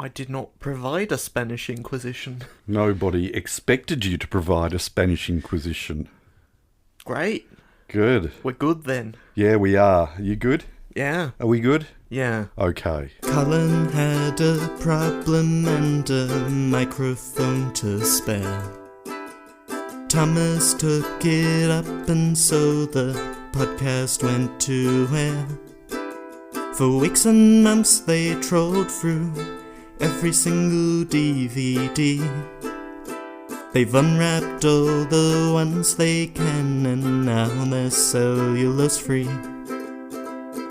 I did not provide a Spanish Inquisition. Nobody expected you to provide a Spanish Inquisition. Great. Good. We're good then. Yeah, we are. You good? Yeah. Are we good? Yeah. Okay. Colin had a problem and a microphone to spare. Thomas took it up and so the podcast went to air. For weeks and months they trolled through every single DVD. They've unwrapped all the ones they can and now they're cellulose free.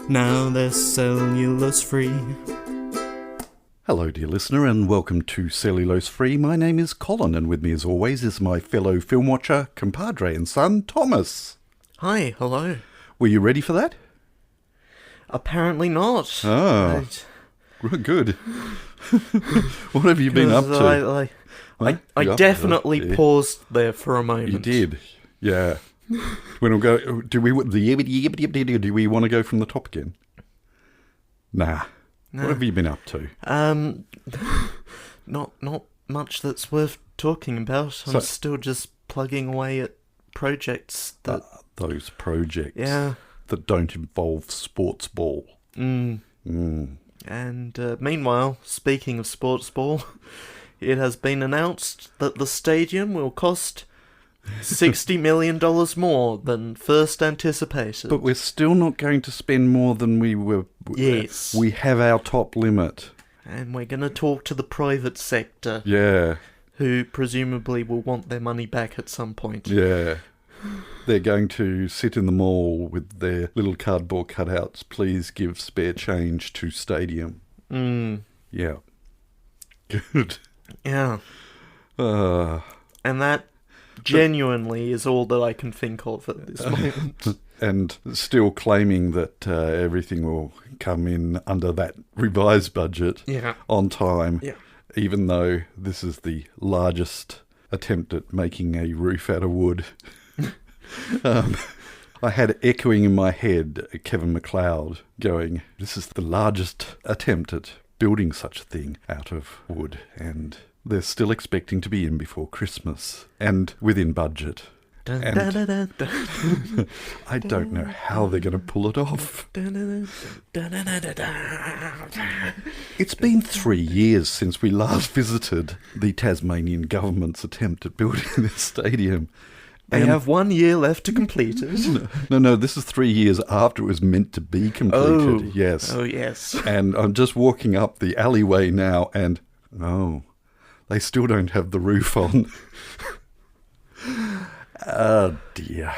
Now they're cellulose free. Hello, dear listener, and welcome to Cellulose Free. My name is Colin, and with me as always is my fellow film watcher, compadre and son, Thomas. Hi, hello. Were you ready for that? Apparently not. Oh, good. What have you been up to? I definitely paused there for a moment. You did, yeah. When we'll go, do we want to go from the top again? Nah. What have you been up to? Not much that's worth talking about. I'm still just plugging away at projects that... Those projects Yeah. that don't involve sports ball. And meanwhile, speaking of sports ball, it has been announced that the stadium will cost $60 million more than first anticipated. But we're still not going to spend more than we were. Yes. We have our top limit. And we're going to talk to the private sector. Yeah. Who presumably will want their money back at some point. Yeah. They're going to sit in the mall with their little cardboard cutouts. Please give spare change to stadium. Yeah. Good. Yeah. Uh, and that genuinely is all that I can think of at this moment. And still claiming that everything will come in under that revised budget on time, even though this is the largest attempt at making a roof out of wood. I had echoing in my head Kevin MacLeod going, this is the largest attempt at building such a thing out of wood, and they're still expecting to be in before Christmas and within budget. And I don't know how they're going to pull it off. It's been 3 years since we last visited the Tasmanian government's attempt at building this stadium. They have 1 year left to complete it. No, this is 3 years after it was meant to be completed. Yes. Oh, yes. And I'm just walking up the alleyway now and, they still don't have the roof on. Oh, dear.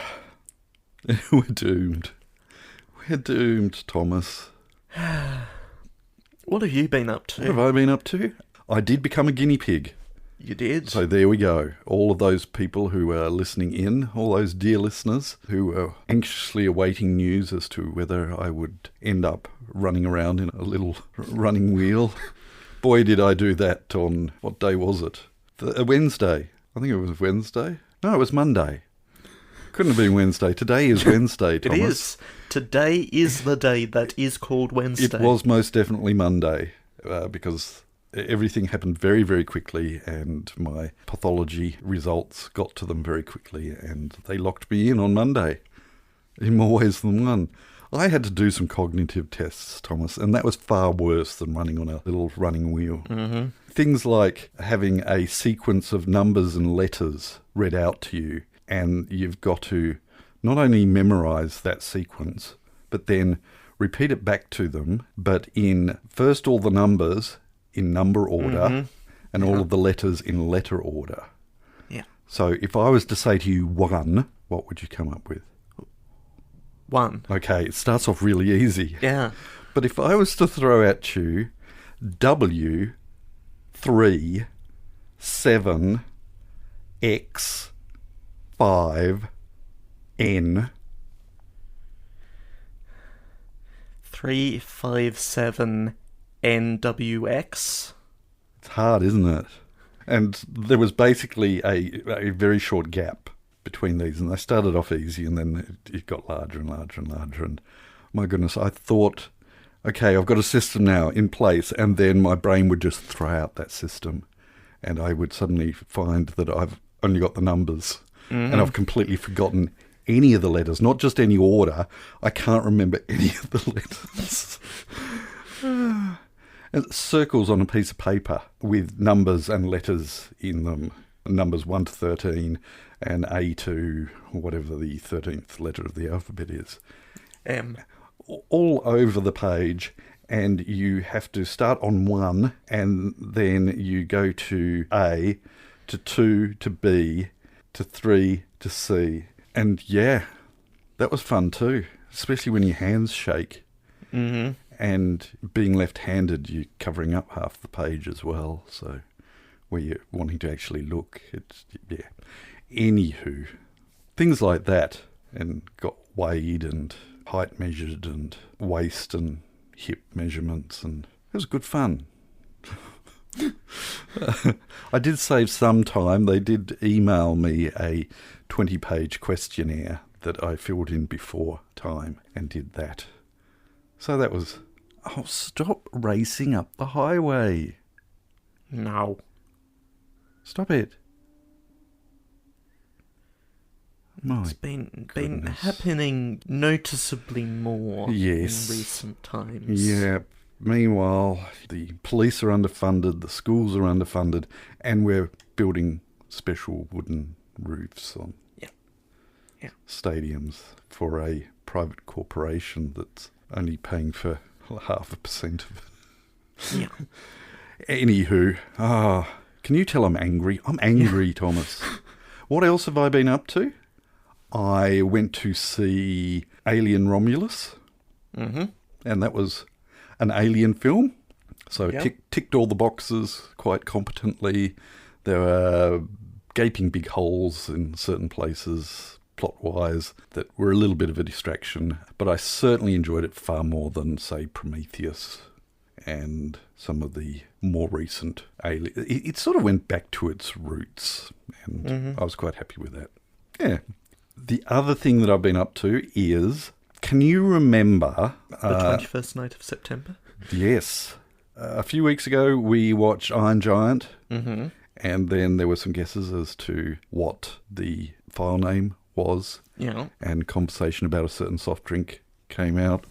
We're doomed. We're doomed, Thomas. What have you been up to? What have I been up to? I did become a guinea pig. You did? So there we go. All of those people who are listening in, all those dear listeners who are anxiously awaiting news as to whether I would end up running around in a little running wheel. Boy, did I do that on, what day was it? Wednesday. I think it was Wednesday. No, it was Monday. Couldn't have been Wednesday. Today is Wednesday, Thomas. It is. Today is the day that is called Wednesday. It was most definitely Monday because everything happened very, very quickly and my pathology results got to them very quickly and they locked me in on Monday in more ways than one. I had to do some cognitive tests, Thomas, and that was far worse than running on a little running wheel. Mm-hmm. Things like having a sequence of numbers and letters read out to you, and you've got to not only memorize that sequence, but then repeat it back to them, but in first all the numbers in number order, and all of the letters in letter order. Yeah. So if I was to say to you 1, what would you come up with? 1. Okay, it starts off really easy. Yeah. But if I was to throw at you W, 3, 7, X, 5, N. 357 NWX. It's hard, isn't it? And there was basically a very short gap between these, and they started off easy, and then it got larger and larger and larger. And my goodness, I thought okay, I've got a system now in place, and then my brain would just throw out that system, and I would suddenly find that I've only got the numbers, and I've completely forgotten any of the letters, not just any order. I can't remember any of the letters. And circles on a piece of paper with numbers and letters in them, numbers 1 to 13 and A to whatever the 13th letter of the alphabet is. M. All over the page, and you have to start on 1 and then you go to A, to 2, to B, to 3, to C. And yeah, that was fun too, especially when your hands shake. Mm-hmm. And being left-handed, you're covering up half the page as well. So where you're wanting to actually look, it's, yeah. Anywho, things like that, and got weighed and height measured and waist and hip measurements, and it was good fun. I did save some time. They did email me a 20-page questionnaire that I filled in before time and did that. So that was... Oh, stop racing up the highway. No. Stop it. My It's been goodness. happening noticeably more Yes. in recent times. Yeah. Meanwhile, the police are underfunded, the schools are underfunded, and we're building special wooden roofs on Yeah. stadiums for a private corporation that's only paying for 0.5% of it. Yeah. Anywho, can you tell I'm angry? I'm angry, Thomas. What else have I been up to? I went to see Alien Romulus, Mm-hmm. and that was an alien film. So Yeah. it ticked all the boxes quite competently. There were gaping big holes in certain places, plot-wise, that were a little bit of a distraction. But I certainly enjoyed it far more than, say, Prometheus and some of the more recent alien. It sort of went back to its roots, and I was quite happy with that. Yeah. The other thing that I've been up to is, can you remember... The 21st night of September. Yes. A few weeks ago, we watched Iron Giant, Mm-hmm. and then there were some guesses as to what the file name was, Yeah. and conversation about a certain soft drink came out.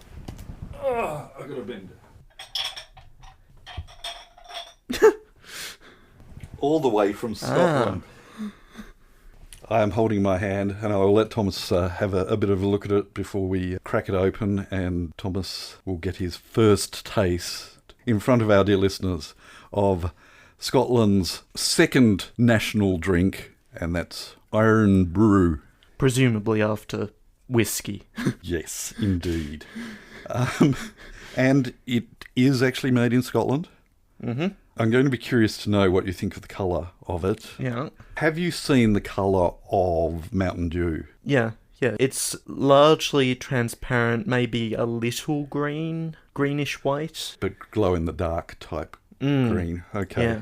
Oh, I got a bend. All the way from Scotland. I am holding my hand, and I will let Thomas have a bit of a look at it before we crack it open, and Thomas will get his first taste in front of our dear listeners of Scotland's second national drink, and that's Iron Brew. Presumably after whiskey. Yes, indeed. And it is actually made in Scotland. Mm-hmm. I'm going to be curious to know what you think of the colour of it. Yeah. Have you seen the colour of Mountain Dew? Yeah. Yeah. It's largely transparent, maybe a little green, greenish white. But glow-in-the-dark type green. Okay. Yeah.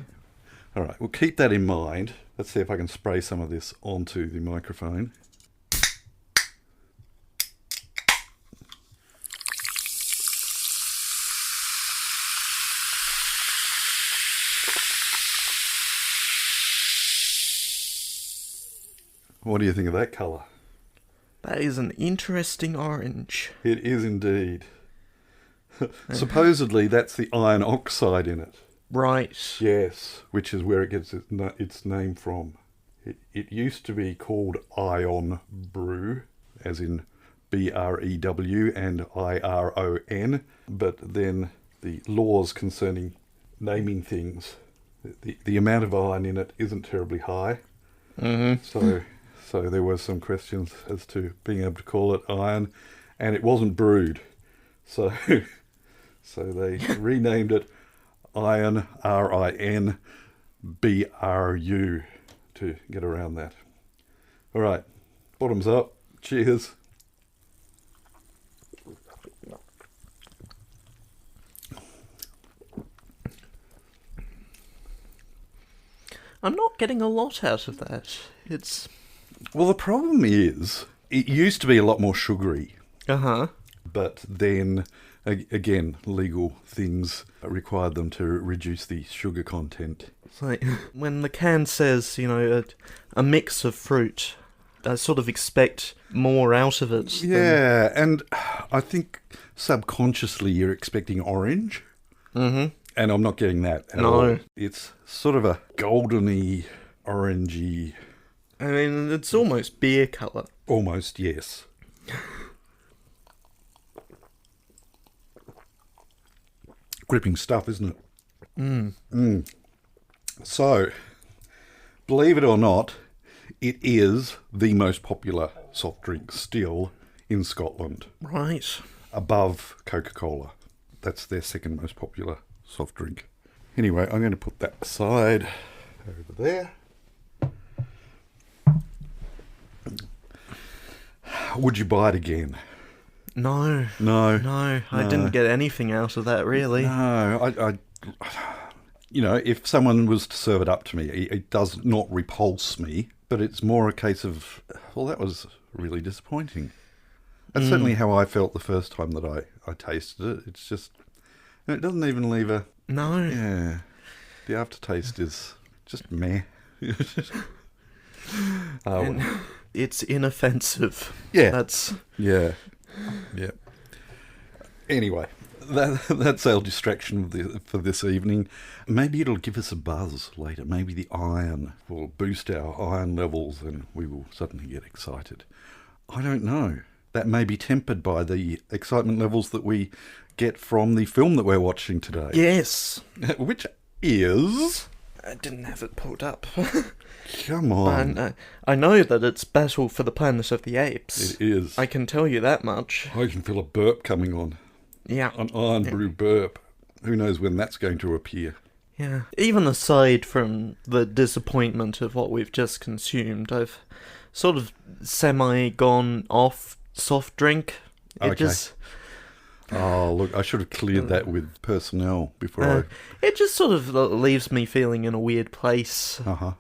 All right, we'll keep that in mind. Let's see if I can spray some of this onto the microphone. What do you think of that colour? That is an interesting orange. It is indeed. Supposedly that's the iron oxide in it. Right. Yes, which is where it gets its name from. It used to be called Ion Brew, as in BREW and IRON, but then the laws concerning naming things, the amount of iron in it isn't terribly high. Mm-hmm. So there were some questions as to being able to call it iron, and it wasn't brewed. So they renamed it Iron, RIN, BRU, to get around that. All right, bottoms up. Cheers. I'm not getting a lot out of that. It's... Well, the problem is, it used to be a lot more sugary, Uh-huh. but then Again, legal things required them to reduce the sugar content. It's like when the can says, a mix of fruit, I sort of expect more out of it. Yeah, and I think subconsciously you're expecting orange. Mm-hmm. And I'm not getting that at all. It's sort of a goldeny, orangey... I mean, it's almost beer colour. Almost, yes. Gripping stuff, isn't it? So, believe it or not, it is the most popular soft drink still in Scotland. Right. Above Coca-Cola. That's their second most popular soft drink. Anyway, I'm going to put that aside over there. Would you buy it again? No. No. I didn't get anything out of that, really. No, if someone was to serve it up to me, it does not repulse me, but it's more a case of, well, that was really disappointing. That's certainly how I felt the first time that I tasted it. It's just, it doesn't even leave a... No. Yeah. The aftertaste is just meh. It's inoffensive. Yeah. That's... Yeah. Yeah. Anyway, that's our distraction for this evening. Maybe it'll give us a buzz later. Maybe the iron will boost our iron levels and we will suddenly get excited. I don't know. That may be tempered by the excitement levels that we get from the film that we're watching today. Yes. Which is... I didn't have it pulled up. Come on. I know that it's Battle for the Planet of the Apes. It is. I can tell you that much. I can feel a burp coming on. Yeah. An iron brew burp. Who knows when that's going to appear. Yeah. Even aside from the disappointment of what we've just consumed, I've sort of semi-gone off soft drink. Okay. Oh, look, I should have cleared that with personnel before It just sort of leaves me feeling in a weird place. Uh-huh.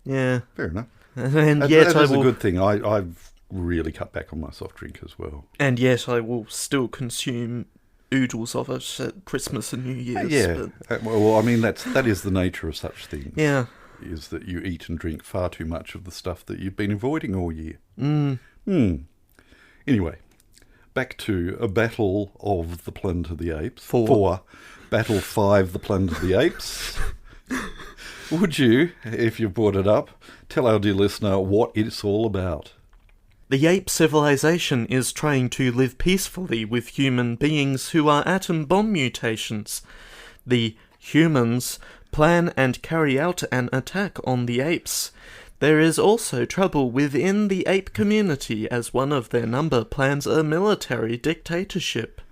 Yeah. Fair enough. And yet that is a good thing. I've really cut back on my soft drink as well. And yet I will still consume oodles of it at Christmas and New Year's. Yeah. Well, I mean, that is the nature of such things. Yeah. Is that you eat and drink far too much of the stuff that you've been avoiding all year. Anyway, back to a Battle of the Planet of the Apes. For Battle 5, the Planet of the Apes. Would you, if you brought it up, tell our dear listener what it's all about? The ape civilization is trying to live peacefully with human beings who are atom bomb mutations. The humans plan and carry out an attack on the apes. There is also trouble within the ape community as one of their number plans a military dictatorship.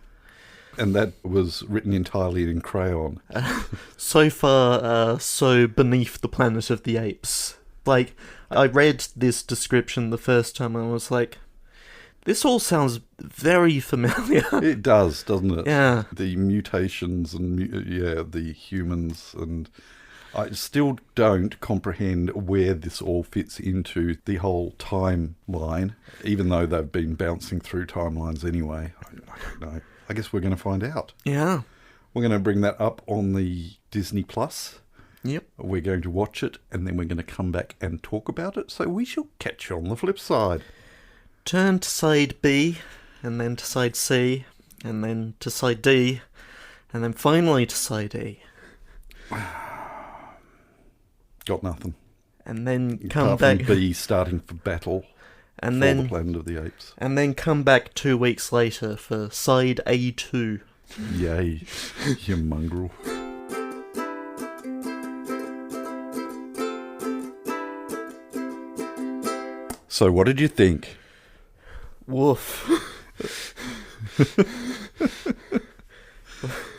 And that was written entirely in crayon. So far, so beneath the Planet of the Apes. Like, I read this description the first time and I was like, this all sounds very familiar. It does, doesn't it? Yeah. The mutations and, the humans, and I still don't comprehend where this all fits into the whole timeline, even though they've been bouncing through timelines anyway. I don't know. I guess we're going to find out. Yeah. We're going to bring that up on the Disney Plus. Yep. We're going to watch it, and then we're going to come back and talk about it, so we shall catch you on the flip side. Turn to side B, and then to side C, and then to side D, and then finally to side E. Got nothing. And then come Apart back... from B starting for battle and for then, the Planet of the Apes. And then come back 2 weeks later for side A2. Yay, you mongrel. So what did you think? Woof.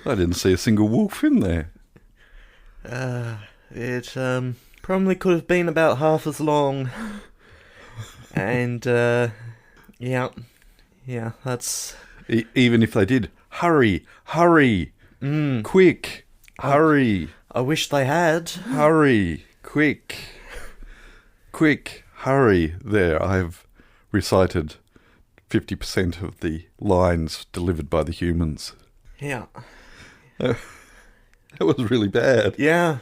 I didn't see a single wolf in there. It probably could have been about half as long. And, yeah, that's... Even if they did, hurry, quick, hurry. I wish they had. Hurry, quick, hurry. There, I've recited 50% of the lines delivered by the humans. Yeah. That was really bad. Yeah.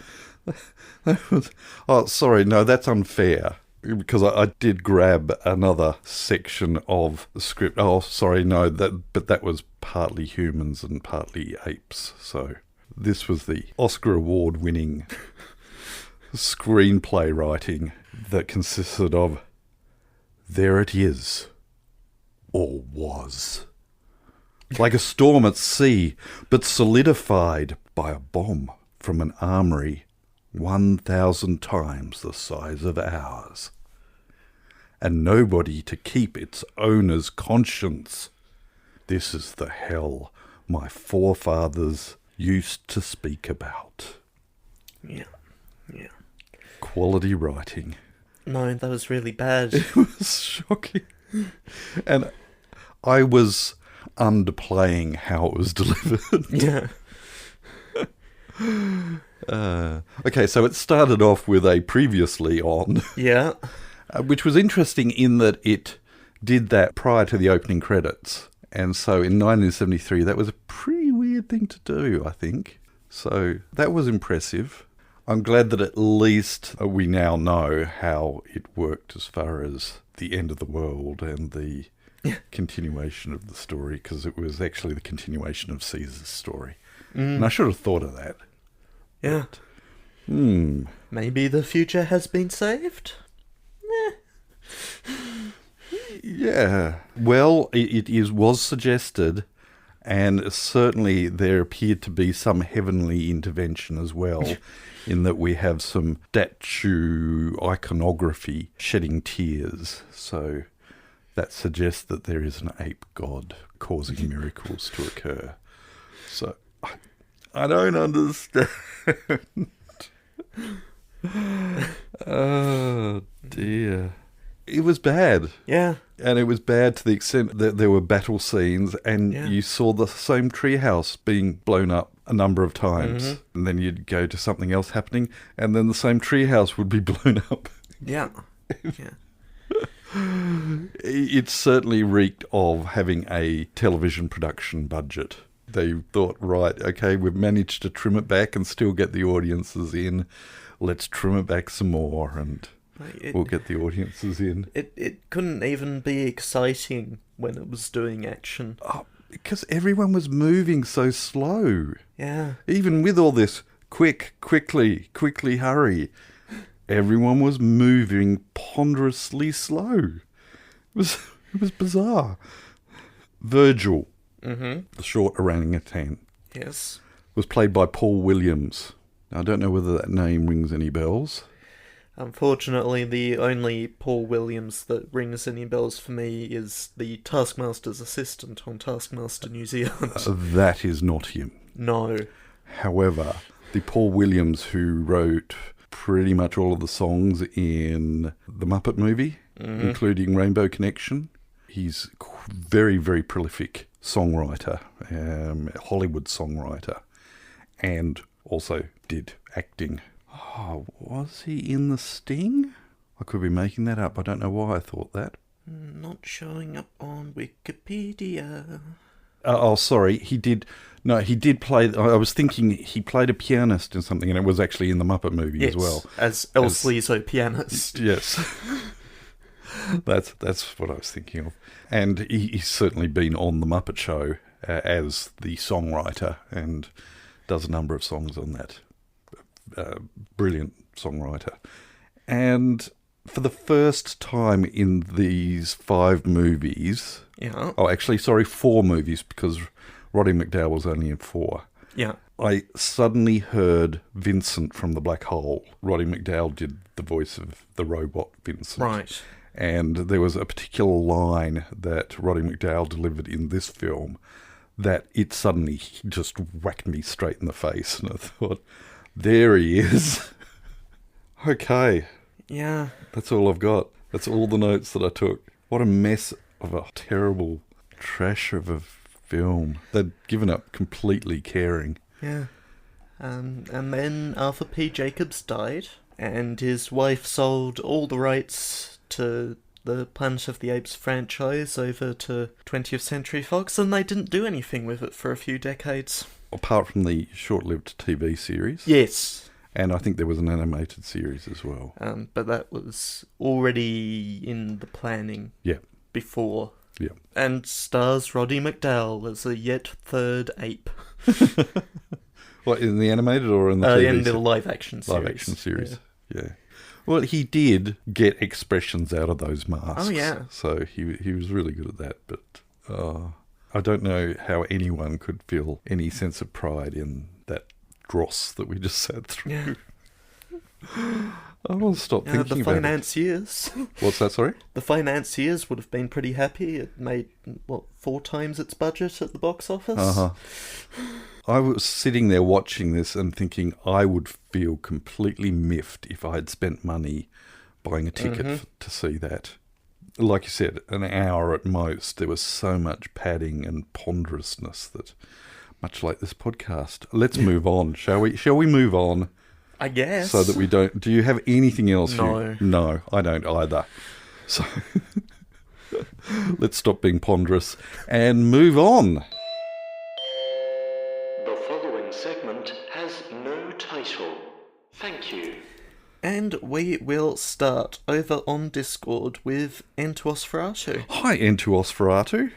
Oh, sorry, no, that's unfair. Because I did grab another section of the script. Oh, sorry, no, but that was partly humans and partly apes. So this was the Oscar Award-winning screenplay writing that consisted of "There it is," or was. Like a storm at sea, but solidified by a bomb from an armory 1,000 times the size of ours. And nobody to keep its owner's conscience. This is the hell my forefathers used to speak about. Yeah. Yeah. Quality writing. No, that was really bad. It was shocking. And I was underplaying how it was delivered. Yeah. Okay, so it started off with a previously on, Yeah. which was interesting in that it did that prior to the opening credits. And so in 1973, that was a pretty weird thing to do, I think. So that was impressive. I'm glad that at least we now know how it worked as far as the end of the world and the continuation of the story, because it was actually the continuation of Caesar's story. And I should have thought of that. Yeah. Maybe the future has been saved? Yeah. Well, was suggested, and certainly there appeared to be some heavenly intervention as well, in that we have some statue iconography shedding tears. So that suggests that there is an ape god causing miracles to occur. So I don't understand. Oh, dear. It was bad. Yeah. And it was bad to the extent that there were battle scenes and you saw the same treehouse being blown up a number of times. Mm-hmm. And then you'd go to something else happening and then the same treehouse would be blown up. Yeah. Yeah. It certainly reeked of having a television production budget. They thought, right, okay, we've managed to trim it back and still get the audiences in. Let's trim it back some more and we'll get the audiences in. It couldn't even be exciting when it was doing action. Oh, because everyone was moving so slow. Yeah. Even with all this quickly, hurry, everyone was moving ponderously slow. It was bizarre. Virgil, the short orangutan, yes, was played by Paul Williams. Now, I don't know whether that name rings any bells. Unfortunately, the only Paul Williams that rings any bells for me is the Taskmaster's assistant on Taskmaster New Zealand. That is not him. No. However, the Paul Williams who wrote pretty much all of the songs in the Muppet movie, including Rainbow Connection, he's very, very prolific songwriter, Hollywood songwriter, and also did acting. Oh, was he in The Sting? I could be making that up. I don't know why I thought that. Not showing up on Wikipedia. Oh, sorry. He did play... I was thinking he played a pianist in something, and it was actually in the Muppet movie as well. As Elsley's pianist. Yes. That's what I was thinking of. And he's certainly been on The Muppet Show as the songwriter and does a number of songs on that. Brilliant songwriter. And for the first time in these 5 movies... Yeah. Oh, actually, sorry, 4 movies, because Roddy McDowall was only in 4. Yeah. I suddenly heard Vincent from The Black Hole. Roddy McDowall did the voice of the robot Vincent. Right. And there was a particular line that Roddy McDowall delivered in this film that it suddenly just whacked me straight in the face. And I thought, there he is. Okay. Yeah. That's all I've got. That's all the notes that I took. What a mess of a terrible trash of a film. They'd given up completely caring. Yeah. And then Arthur P. Jacobs died, and his wife sold all the rights to the Planet of the Apes franchise over to 20th Century Fox, and they didn't do anything with it for a few decades. Apart from the short-lived TV series. Yes. And I think there was an animated series as well. But that was already in the planning before. Yeah. And stars Roddy McDowall as a yet third ape. What, in the animated or in the TV? In the live-action series. Live-action series, yeah. Well, he did get expressions out of those masks. Oh, yeah. So he was really good at that. But I don't know how anyone could feel any sense of pride in that dross that we just sat through. Yeah. I want to stop thinking the about financiers. What's that, sorry? The financiers would have been pretty happy. It made, 4 times its budget at the box office? Uh-huh. I was sitting there watching this and thinking I would feel completely miffed if I had spent money buying a ticket to see that. Like you said, an hour at most. There was so much padding and ponderousness that, much like this podcast. Let's move on, shall we? Shall we move on? I guess. So that we don't... Do you have anything else? No. No, I don't either. So let's stop being ponderous and move on. The following segment has no title. Thank you. And we will start over on Discord with Entuosferatu. Hi, Entuosferatu.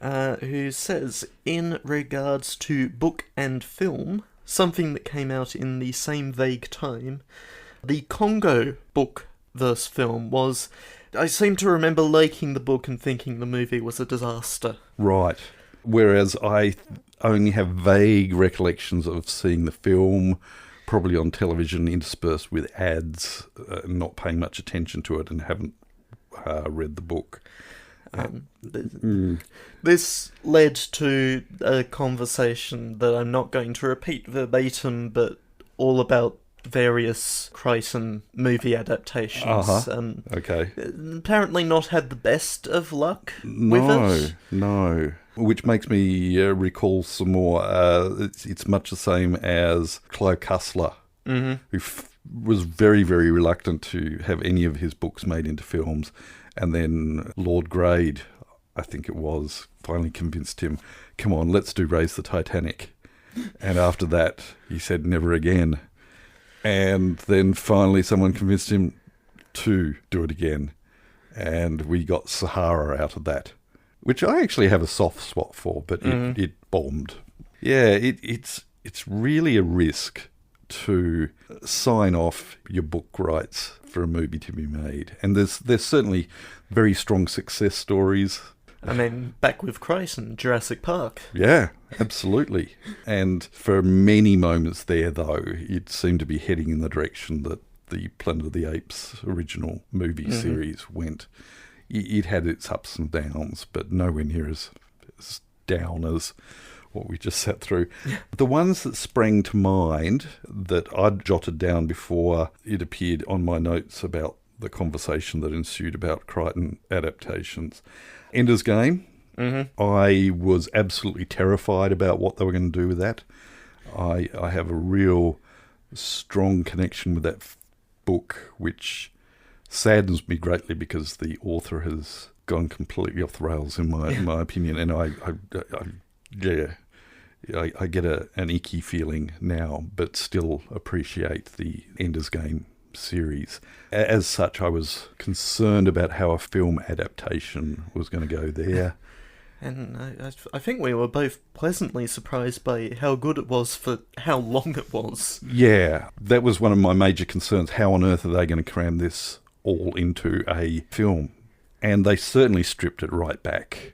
Who says, in regards to book and film, something that came out in the same vague time, the Congo book versus film was... I seem to remember liking the book and thinking the movie was a disaster. Right. Whereas I only have vague recollections of seeing the film, probably on television, interspersed with ads, not paying much attention to it, and haven't read the book. This led to a conversation that I'm not going to repeat verbatim, but all about various Crichton movie adaptations. Okay. Apparently not had the best of luck with it. No. Which makes me recall some more. It's much the same as Clive Cussler, who was very, very reluctant to have any of his books made into films. And then Lord Grade, I think it was, finally convinced him, come on, let's do Raise the Titanic. And after that, he said never again. And then finally someone convinced him to do it again. And we got Sahara out of that, which I actually have a soft spot for, but it bombed. Yeah, it's really a risk to sign off your book rights for a movie to be made. And there's certainly very strong success stories. I mean, back with Crichton, Jurassic Park. Yeah, absolutely. And for many moments there, though, it seemed to be heading in the direction that the Planet of the Apes original movie series went. It had its ups and downs, but nowhere near as down as what we just sat through. Yeah. The ones that sprang to mind that I'd jotted down before it appeared on my notes about the conversation that ensued about Crichton adaptations. Ender's Game. I was absolutely terrified about what they were going to do with that. I have a real strong connection with that book, which saddens me greatly because the author has gone completely off the rails in my opinion, and I get an icky feeling now, but still appreciate the Ender's Game series. As such, I was concerned about how a film adaptation was going to go there. And I think we were both pleasantly surprised by how good it was for how long it was. Yeah, that was one of my major concerns. How on earth are they going to cram this all into a film? And they certainly stripped it right back.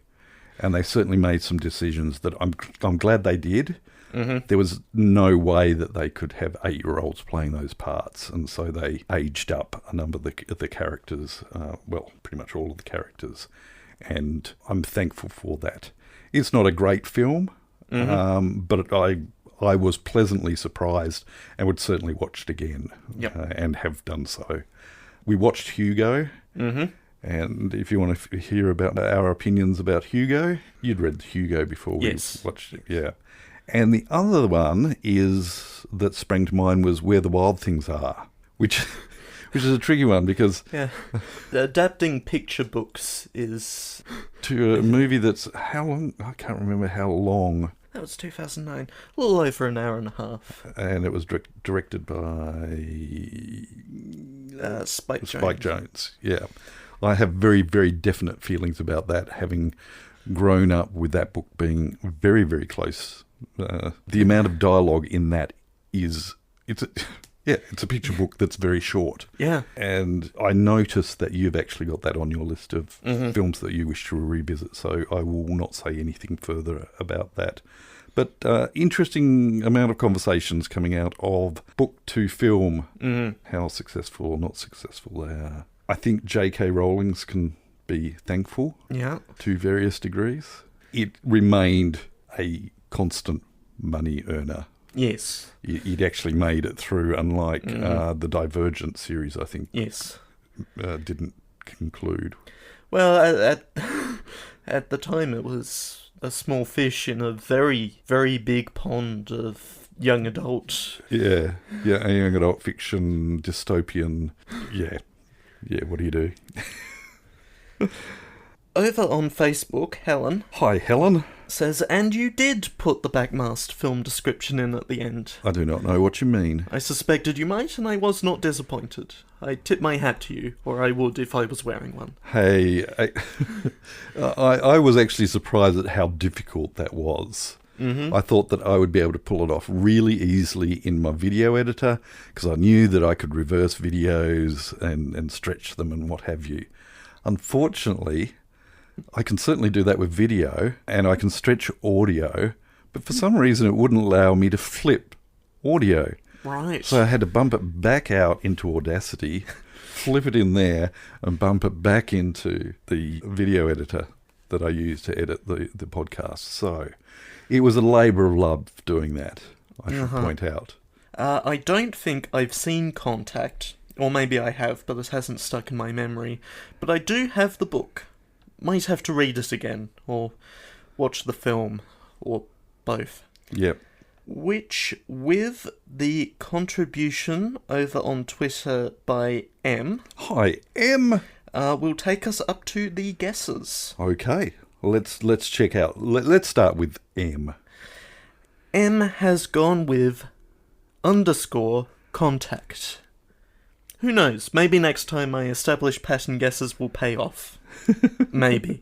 And they certainly made some decisions that I'm glad they did. There was no way that they could have 8-year-olds playing those parts. And so they aged up a number of the characters, pretty much all of the characters. And I'm thankful for that. It's not a great film, but I was pleasantly surprised and would certainly watch it again and have done so. We watched Hugo, and if you want to hear about our opinions about Hugo, you'd read Hugo before we watched it. Yeah. And the other one that sprang to mind was Where the Wild Things Are, which which is a tricky one because Yeah. Adapting picture books is... to a movie that's how long? I can't remember how long. That was 2009. A little over an hour and a half. And it was directed by Spike Jonze. Spike Jonze. Yeah, I have very, very definite feelings about that, having grown up with that book being very, very close. The amount of dialogue in that it's a picture book that's very short. Yeah. And I noticed that you've actually got that on your list of films that you wish to revisit, so I will not say anything further about that. But interesting amount of conversations coming out of book to film, how successful or not successful they are. I think J.K. Rowling's can be thankful to various degrees. It remained a constant money earner. Yes. It actually made it through, unlike the Divergent series, I think. Yes. Didn't conclude. Well, at the time it was a small fish in a very, very big pond of young adult. Yeah, young adult fiction, dystopian. Yeah, what do you do? Over on Facebook, Helen Hi, Helen. says, and you did put the Backmast film description in at the end. I do not know what you mean. I suspected you might, and I was not disappointed. I tip my hat to you, or I would if I was wearing one. Hey, I was actually surprised at how difficult that was. I thought that I would be able to pull it off really easily in my video editor, because I knew that I could reverse videos and stretch them and what have you. Unfortunately, I can certainly do that with video, and I can stretch audio, but for some reason it wouldn't allow me to flip audio. Right. So I had to bump it back out into Audacity, flip it in there, and bump it back into the video editor that I use to edit the podcast. So it was a labour of love doing that, I should point out. I don't think I've seen Contact, or maybe I have, but it hasn't stuck in my memory. But I do have the book. Might have to read it again, or watch the film, or both. Yep. Which, with the contribution over on Twitter by M... Hi, M. Will take us up to the guesses. Okay, let's check out. Let's start with M. M has gone with _contact. Who knows? Maybe next time my established pattern guesses will pay off. Maybe.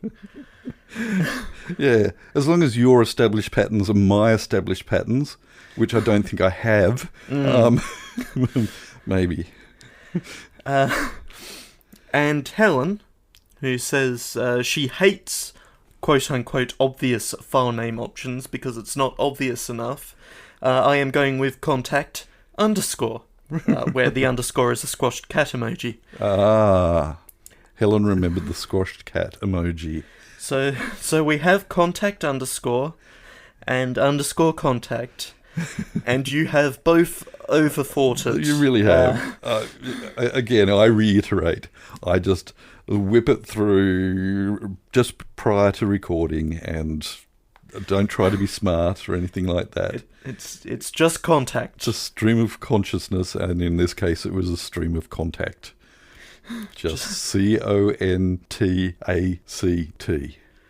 Yeah, as long as your established patterns are my established patterns, which I don't think I have, maybe. And Helen, who says she hates quote-unquote obvious file name options because it's not obvious enough, I am going with contact _ where the underscore is a squashed cat emoji. Ah, Helen remembered the squashed cat emoji. So we have contact _ and _contact, and you have both overthought it. You really have. Again, I reiterate, I just whip it through just prior to recording and don't try to be smart or anything like that. It's just contact. It's a stream of consciousness, and in this case it was a stream of contact. Just CONTACT.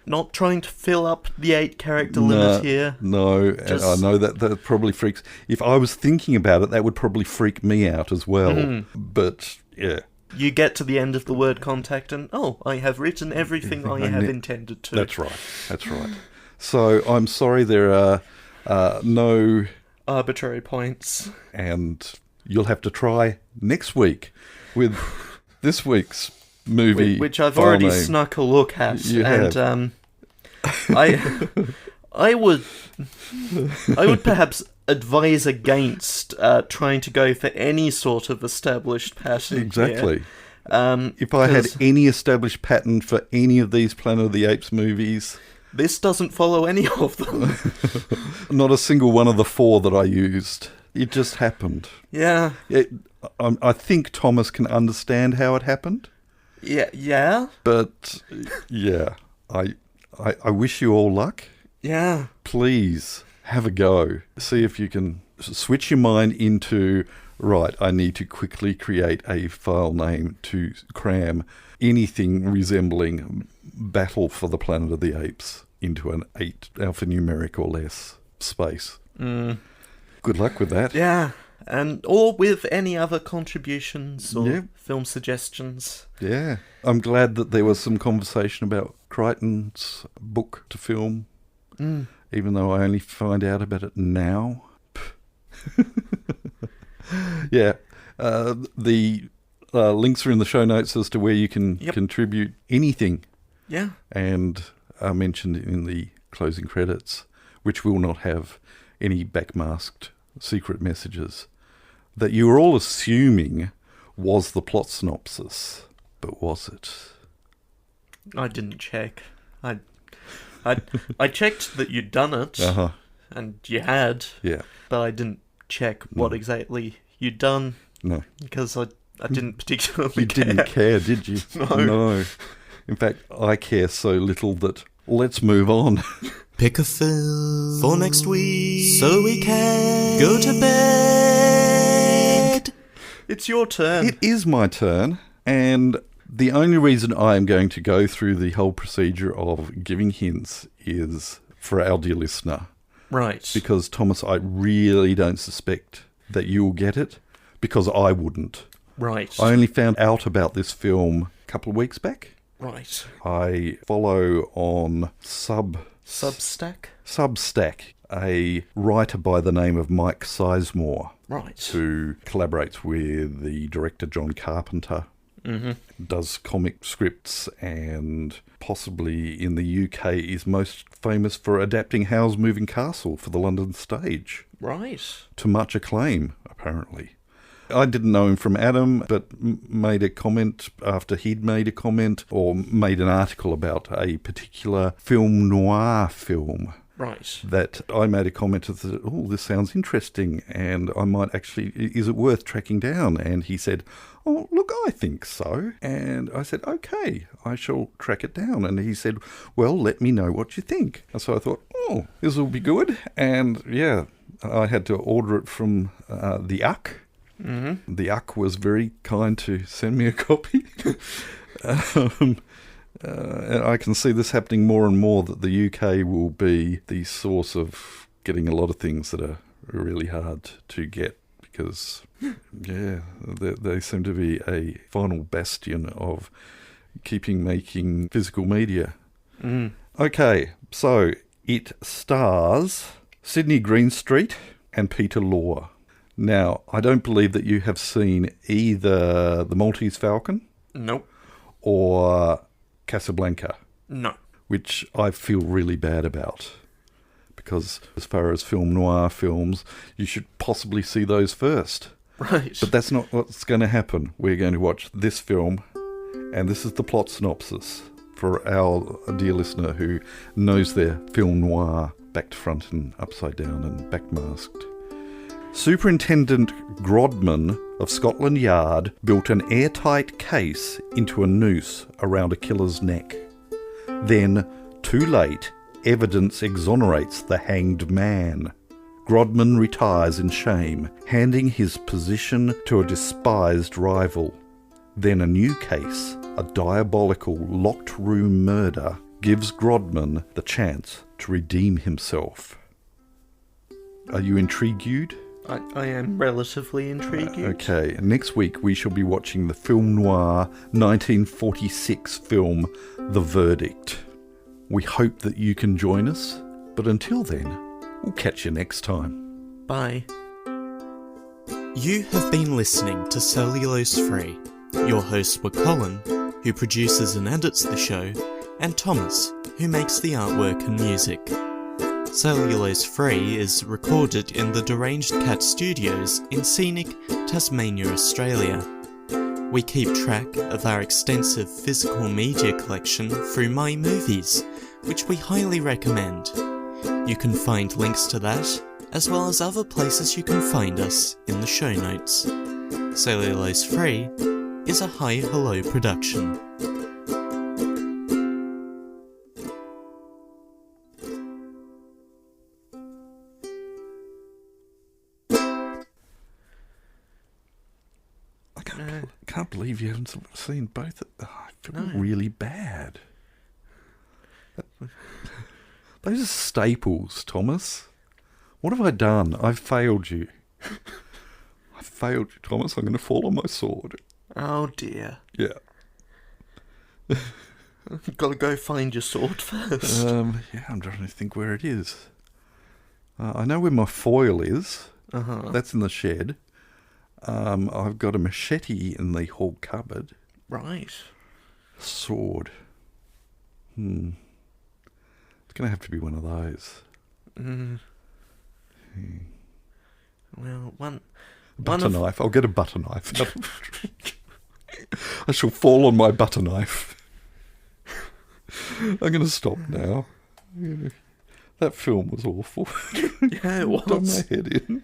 Not trying to fill up the 8-character limit here. No, and I know that probably freaks... If I was thinking about it, that would probably freak me out as well. But, yeah. You get to the end of the word contact and, I have written everything I have intended to. That's right. So, I'm sorry there are no... arbitrary points. And you'll have to try next week with this week's movie, which I've already snuck a look at. You and I would perhaps advise against trying to go for any sort of established pattern. Exactly. Here. If I had any established pattern for any of these Planet of the Apes movies, this doesn't follow any of them. Not a single one of the 4 that I used. It just happened. Yeah. I think Thomas can understand how it happened. Yeah. But yeah, I wish you all luck. Yeah. Please have a go. See if you can switch your mind into right, I need to quickly create a file name to cram anything resembling Battle for the Planet of the Apes into an 8 alphanumeric or less space. Good luck with that. Yeah, or with any other contributions or film suggestions. Yeah. I'm glad that there was some conversation about Crichton's book to film, even though I only find out about it now. Yeah. The links are in the show notes as to where you can contribute anything. Yeah. And are mentioned in the closing credits, which will not have any backmasked secret messages that you were all assuming was the plot synopsis. But was it? I didn't check. I checked that you'd done it, and you had. Yeah. But I didn't check what exactly you'd done. No. Because I didn't particularly You care. didn't care, did you? No. In fact, I care so little that let's move on. Pick a film for next week so we can go to bed. It's your turn. It is my turn, and the only reason I am going to go through the whole procedure of giving hints is for our dear listener. Right. Because, Thomas, I really don't suspect that you'll get it, because I wouldn't. Right. I only found out about this film a couple of weeks back. Right. I follow on Substack, a writer by the name of Mike Sizemore. Right. Who collaborates with the director John Carpenter. Does comic scripts and possibly in the UK is most famous for adapting Howl's Moving Castle for the London stage. Right. To much acclaim, apparently. I didn't know him from Adam, but made a comment after he'd made a comment or made an article about a particular film noir film. Right. That I made a comment that, oh, this sounds interesting and I might actually, is it worth tracking down? And he said, oh, look, I think so. And I said, okay, I shall track it down. And he said, well, let me know what you think. And so I thought, oh, this will be good. And yeah, I had to order it from the UC. The UC was very kind to send me a copy. And I can see this happening more and more, that the UK will be the source of getting a lot of things that are really hard to get because, yeah, they seem to be a final bastion of making physical media. Okay, so it stars Sydney Greenstreet and Peter Law. Now, I don't believe that you have seen either The Maltese Falcon. Nope. Or Casablanca. No. Which I feel really bad about. Because as far as film noir films, you should possibly see those first. Right. But that's not what's going to happen. We're going to watch this film, and this is the plot synopsis for our dear listener who knows their film noir back to front and upside down and backmasked. Superintendent Grodman of Scotland Yard built an airtight case into a noose around a killer's neck. Then, too late, evidence exonerates the hanged man. Grodman retires in shame, handing his position to a despised rival. Then a new case, a diabolical locked room murder, gives Grodman the chance to redeem himself. Are you intrigued? I am relatively intrigued. Okay, next week we shall be watching the film noir 1946 film The Verdict. We hope that you can join us, but until then, we'll catch you next time. Bye. You have been listening to Cellulose Free. Your hosts were Colin, who produces and edits the show, and Thomas, who makes the artwork and music. Cellulose Free is recorded in the Deranged Cat Studios in scenic Tasmania, Australia. We keep track of our extensive physical media collection through My Movies, which we highly recommend. You can find links to that, as well as other places you can find us, in the show notes. Cellulose Free is a Hi Hello production. Can't believe you haven't seen both. I feel No. really bad. Those are staples, Thomas. What have I done? I've failed you. I failed you, Thomas. I'm going to fall on my sword. Oh dear. Yeah. Got to go find your sword first. Yeah, I'm trying to think where it is. I know where my foil is. Uh-huh. That's in the shed. I've got a machete in the hall cupboard. Right. Sword. It's going to have to be one of those. Well, one Butter of- knife. I'll get a butter knife. I shall fall on my butter knife. I'm going to stop now. That film was awful. Yeah, it Done my was. head in.